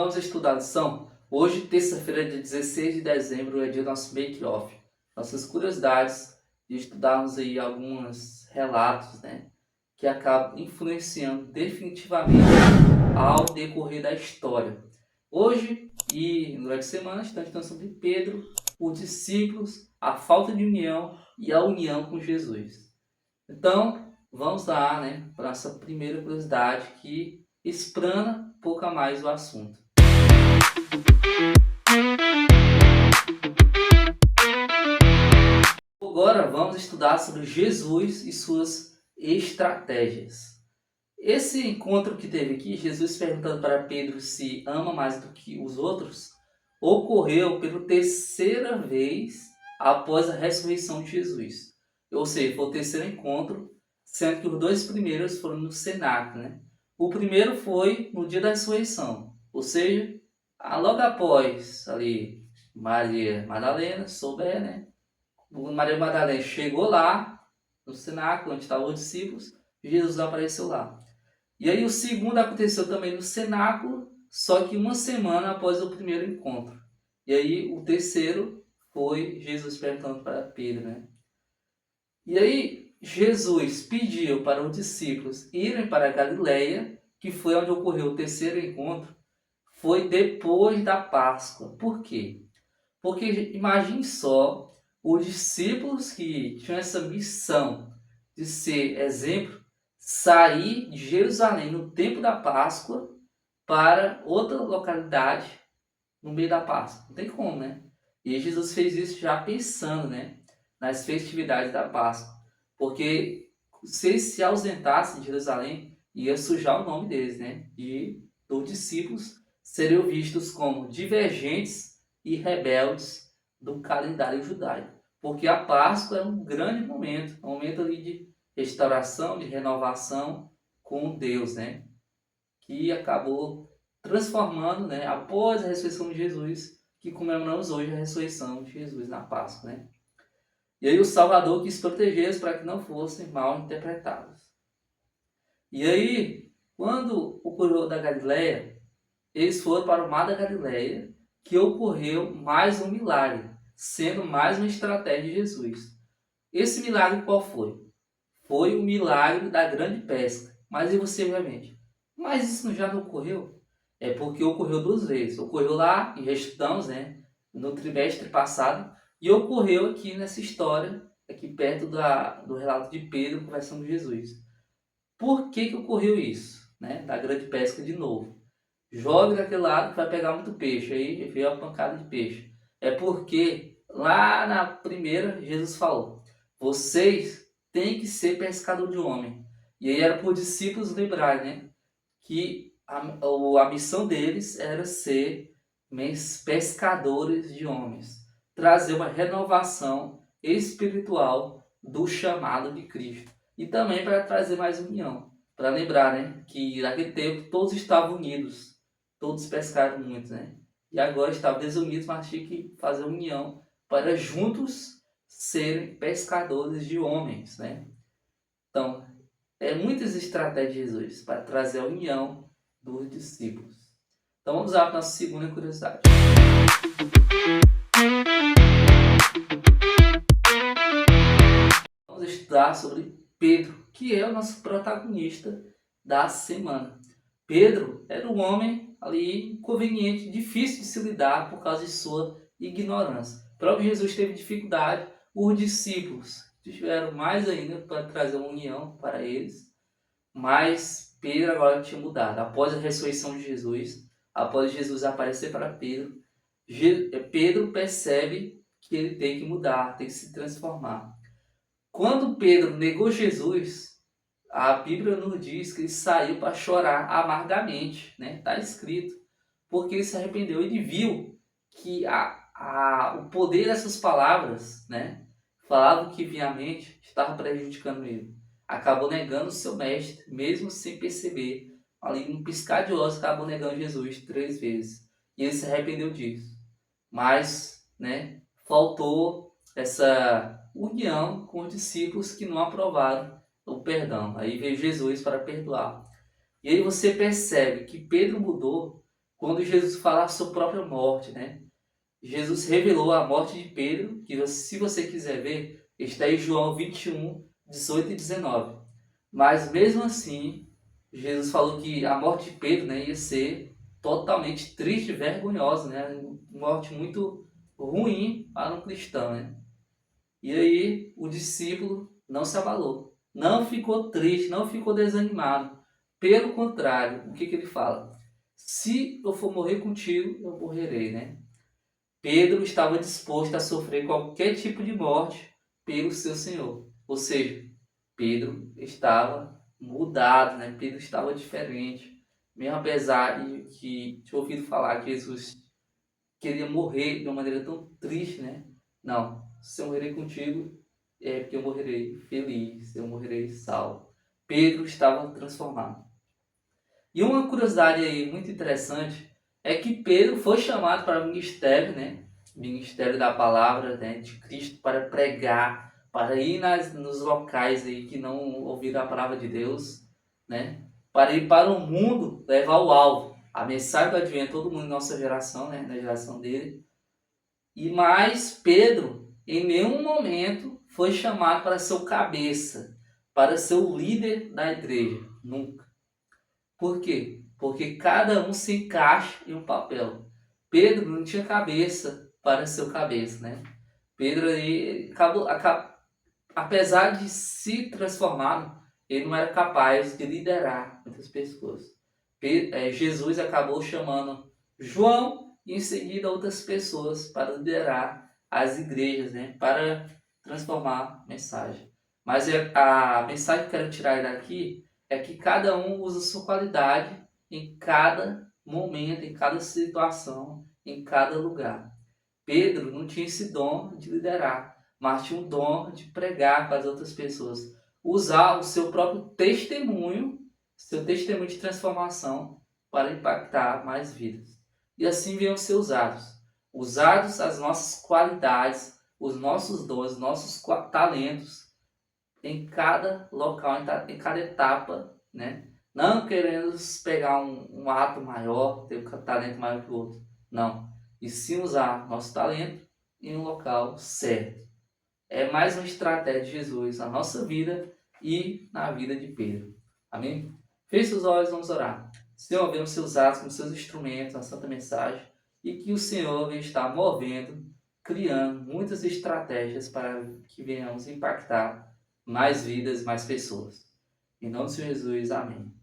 vamos estudar a lição? Hoje, terça-feira, dia 16 de dezembro, é dia do nosso make-off. Nossas curiosidades de estudarmos aí alguns relatos, né, que acabam influenciando definitivamente ao decorrer da história. Hoje e durante a semana estamos estudando sobre Pedro, os discípulos, a falta de união e a união com Jesus. Então, vamos lá, né, para essa primeira curiosidade que explana um pouco a mais o assunto. Agora vamos estudar sobre Jesus e suas estratégias. Esse encontro que teve aqui, Jesus perguntando para Pedro se ama mais do que os outros, ocorreu pela terceira vez após a ressurreição de Jesus. Ou seja, foi o terceiro encontro, sendo que os dois primeiros foram no cenáculo, né? O primeiro foi no dia da ressurreição, ou seja, logo após ali Maria Madalena souber, né? Maria Madalena chegou lá no cenáculo onde estavam os discípulos, Jesus apareceu lá. E aí o segundo aconteceu também no cenáculo, só que uma semana após o primeiro encontro. E aí o terceiro foi Jesus perguntando para Pedro, né? E aí Jesus pediu para os discípulos irem para a Galileia, que foi onde ocorreu o terceiro encontro, foi depois da Páscoa. Por quê? Porque imagine só os discípulos que tinham essa missão de ser exemplo, sair de Jerusalém no tempo da Páscoa para outra localidade no meio da Páscoa. Não tem como, né? E Jesus fez isso já pensando, né, nas festividades da Páscoa. Porque se eles se ausentassem de Jerusalém, ia sujar o nome deles, né? E os discípulos seriam vistos como divergentes e rebeldes do calendário judaico. Porque a Páscoa é um grande momento, um momento ali de restauração, de renovação com Deus, né? Que acabou transformando, né, após a ressurreição de Jesus, que comemoramos hoje a ressurreição de Jesus na Páscoa, né? E aí o Salvador quis protegê-los para que não fossem mal interpretados. E aí, quando ocorreu da Galileia, eles foram para o mar da Galileia, que ocorreu mais um milagre, sendo mais uma estratégia de Jesus. Esse milagre qual foi? Foi o milagre da grande pesca. Mas e você, obviamente? Mas isso já não ocorreu? É porque ocorreu duas vezes. Ocorreu lá, e já estudamos, né, no trimestre passado, e ocorreu aqui nessa história, aqui perto do relato de Pedro conversando com Jesus. Por que ocorreu isso? Né? Da grande pesca de novo. Joga daquele lado que vai pegar muito peixe. Aí veio a pancada de peixe. É porque lá na primeira Jesus falou: vocês têm que ser pescador de homem. E aí era para os discípulos lembrarem, né, que a missão deles era ser pescadores de homens. Trazer uma renovação espiritual do chamado de Cristo. E também para trazer mais união. Para lembrar, né, que naquele tempo todos estavam unidos. Todos pescaram muito, né? E agora estavam desunidos, mas tinha que fazer união para juntos serem pescadores de homens, né? Então, muitas estratégias de Jesus para trazer a união dos discípulos. Então vamos lá para a nossa segunda curiosidade. Vamos estudar sobre Pedro, que é o nosso protagonista da semana. Pedro era um homem ali inconveniente, difícil de se lidar por causa de sua ignorância. O próprio Jesus teve dificuldade, os discípulos tiveram mais ainda para trazer uma união para eles, mas Pedro agora tinha mudado. Após a ressurreição de Jesus, após Jesus aparecer para Pedro, Pedro percebe que ele tem que mudar, tem que se transformar. Quando Pedro negou Jesus, a Bíblia nos diz que ele saiu para chorar amargamente, né? Está escrito, porque ele se arrependeu. Ele viu que o poder dessas palavras, né, falado que vinha à mente, estava prejudicando ele. Acabou negando o seu mestre, mesmo sem perceber. Ali, num piscar de olhos, acabou negando Jesus 3 vezes. E ele se arrependeu disso. Mas, né, faltou essa união com os discípulos que não aprovaram o perdão. Aí veio Jesus para perdoar. E aí você percebe que Pedro mudou quando Jesus fala a sua própria morte, né? Jesus revelou a morte de Pedro, que se você quiser ver, está em João 21, 18 e 19. Mas mesmo assim, Jesus falou que a morte de Pedro, né, ia ser totalmente triste e vergonhosa, né? Uma morte muito ruim para um cristão, né? E aí o discípulo não se abalou, não ficou triste, não ficou desanimado. Pelo contrário, o que, que ele fala? Se eu for morrer contigo, eu morrerei, né? Pedro estava disposto a sofrer qualquer tipo de morte pelo seu Senhor. Ou seja, Pedro estava mudado, né? Pedro estava diferente. Mesmo apesar de que tinha ouvido falar que Jesus queria morrer de uma maneira tão triste, né? Não, se eu morrer contigo, é porque eu morrerei feliz, eu morrerei salvo. Pedro estava transformado. E uma curiosidade aí muito interessante é que Pedro foi chamado para o ministério, né? Ministério da palavra, né, de Cristo, para pregar, para ir nos locais aí que não ouviram a palavra de Deus, né? Para ir para o mundo levar o alvo. A mensagem do advento, todo mundo em nossa geração, né? Na geração dele. E mais Pedro, em nenhum momento, foi chamado para ser o cabeça, para ser o líder da igreja. Nunca. Por quê? Porque cada um se encaixa em um papel. Pedro não tinha cabeça para ser o cabeça, né? Pedro aí apesar de se transformar, ele não era capaz de liderar muitas pessoas. Jesus acabou chamando João e em seguida outras pessoas para liderar as igrejas, né? Para transformar a mensagem. Mas a mensagem que eu quero tirar daqui é que cada um usa sua qualidade em cada momento, em cada situação, em cada lugar. Pedro não tinha esse dom de liderar, mas tinha o dom de pregar para as outras pessoas. Usar o seu testemunho de transformação para impactar mais vidas. E assim venham ser usados. Usados as nossas qualidades, os nossos dons, os nossos talentos em cada local, em cada etapa, né? Não querendo pegar um ato maior, ter um talento maior que o outro. Não. E sim usar nosso talento em um local certo. É mais uma estratégia de Jesus na nossa vida e na vida de Pedro. Amém? Feche os olhos, vamos orar. Senhor, venham ser usados como seus instrumentos na Santa Mensagem e que o Senhor venha estar movendo, criando muitas estratégias para que venhamos impactar mais vidas, mais pessoas. Em nome de Jesus, amém.